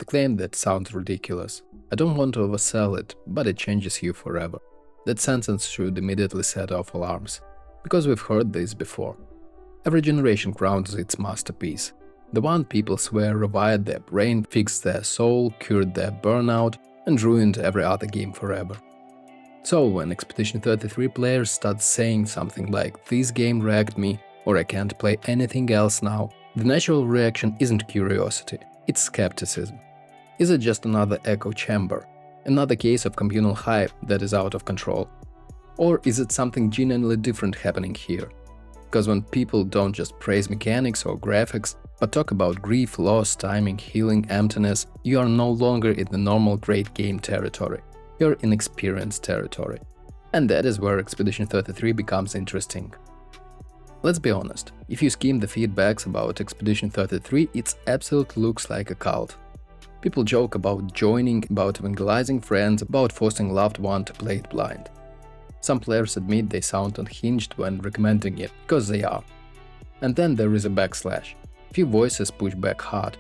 The claim that sounds ridiculous. I don't want to oversell it, but it changes you forever. That sentence should immediately set off alarms, because we've heard this before. Every generation crowns its masterpiece. The one people swear rewired their brain, fixed their soul, cured their burnout, and ruined every other game forever. So when Expedition 33 players start saying something like "this game wrecked me" or "I can't play anything else now," the natural reaction isn't curiosity, it's skepticism. Is it just another echo chamber? Another case of communal hype that is out of control? Or is it something genuinely different happening here? Because when people don't just praise mechanics or graphics, but talk about grief, loss, timing, healing, emptiness, you are no longer in the normal great game territory. You're in experience territory. And that is where Expedition 33 becomes interesting. Let's be honest, if you skim the feedbacks about Expedition 33, it absolutely looks like a cult. People joke about joining, about evangelizing friends, about forcing loved one to play it blind. Some players admit they sound unhinged when recommending it, because they are. And then there is a backslash. Few voices push back hard.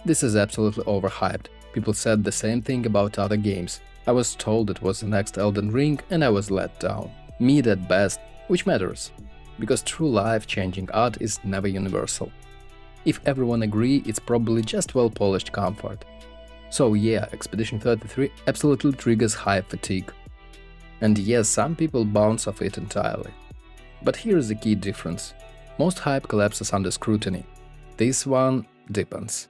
This is absolutely overhyped. People said the same thing about other games. I was told it was the next Elden Ring and I was let down. Mid at best, which matters, because true life-changing art is never universal. If everyone agree, it's probably just well-polished comfort. So yeah, Expedition 33 absolutely triggers hype fatigue. And yes, some people bounce off it entirely. But here is the key difference. Most hype collapses under scrutiny. This one deepens.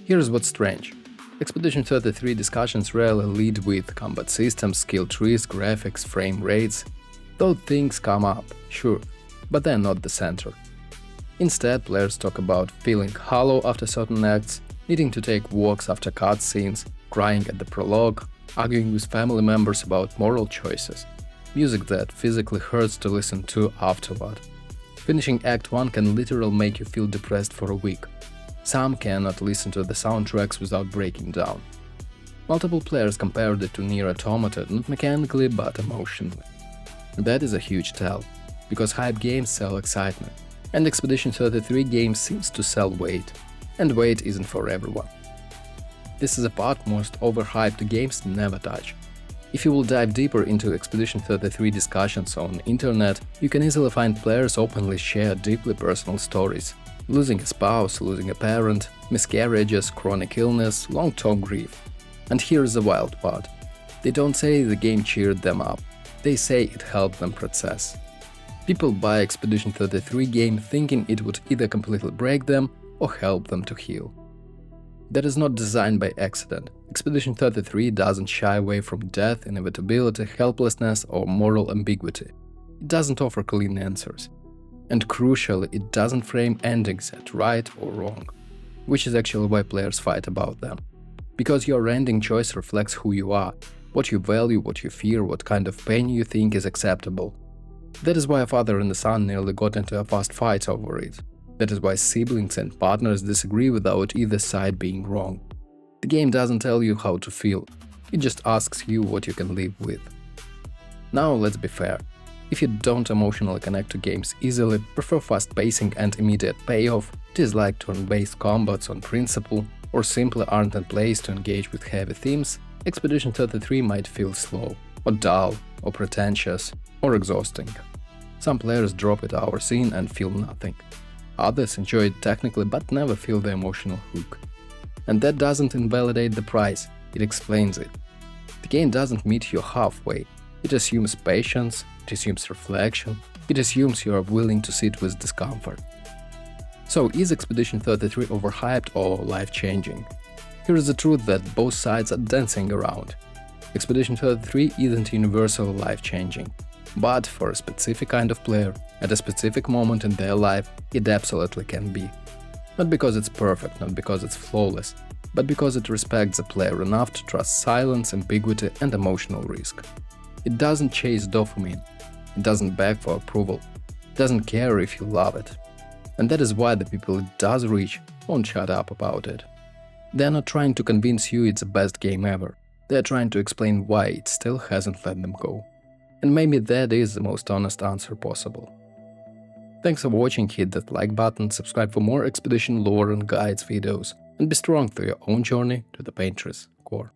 Here's what's strange. Expedition 33 discussions rarely lead with combat systems, skill trees, graphics, frame rates. Those things come up, sure, but they're not the center. Instead, players talk about feeling hollow after certain acts, needing to take walks after cutscenes, crying at the prologue, arguing with family members about moral choices, music that physically hurts to listen to afterward. Finishing Act 1 can literally make you feel depressed for a week. Some cannot listen to the soundtracks without breaking down. Multiple players compared it to Nier Automata, not mechanically but emotionally. That is a huge tell, because hype games sell excitement, and Expedition 33 game seems to sell weight, and weight isn't for everyone. This is a part most overhyped games never touch. If you will dive deeper into Expedition 33 discussions on the internet, you can easily find players openly share deeply personal stories. Losing a spouse, losing a parent, miscarriages, chronic illness, long-term grief. And here's the wild part. They don't say the game cheered them up, they say it helped them process. People buy Expedition 33 game thinking it would either completely break them or help them to heal. That is not designed by accident. Expedition 33 doesn't shy away from death, inevitability, helplessness, or moral ambiguity. It doesn't offer clean answers. And crucially, it doesn't frame endings as right or wrong, which is actually why players fight about them. Because your ending choice reflects who you are, what you value, what you fear, what kind of pain you think is acceptable. That is why a father and a son nearly got into a fast fight over it. That is why siblings and partners disagree without either side being wrong. The game doesn't tell you how to feel, it just asks you what you can live with. Now let's be fair. If you don't emotionally connect to games easily, prefer fast pacing and immediate payoff, dislike turn-based combats on principle, or simply aren't in place to engage with heavy themes, Expedition 33 might feel slow, or dull, or pretentious, or exhausting. Some players drop it hours in and feel nothing. Others enjoy it technically but never feel the emotional hook. And that doesn't invalidate the price, it explains it. The game doesn't meet you halfway. It assumes patience, it assumes reflection, it assumes you are willing to sit with discomfort. So is Expedition 33 overhyped or life-changing? Here is the truth that both sides are dancing around. Expedition 33 isn't universally life-changing, but for a specific kind of player, at a specific moment in their life, it absolutely can be. Not because it's perfect, not because it's flawless, but because it respects the player enough to trust silence, ambiguity, and emotional risk. It doesn't chase dopamine, it doesn't beg for approval, it doesn't care if you love it. And that is why the people it does reach won't shut up about it. They're not trying to convince you it's the best game ever, they're trying to explain why it still hasn't let them go. And maybe that is the most honest answer possible. Thanks for watching, hit that like button, subscribe for more Expedition lore and guides videos, and be strong through your own journey to the painter's core.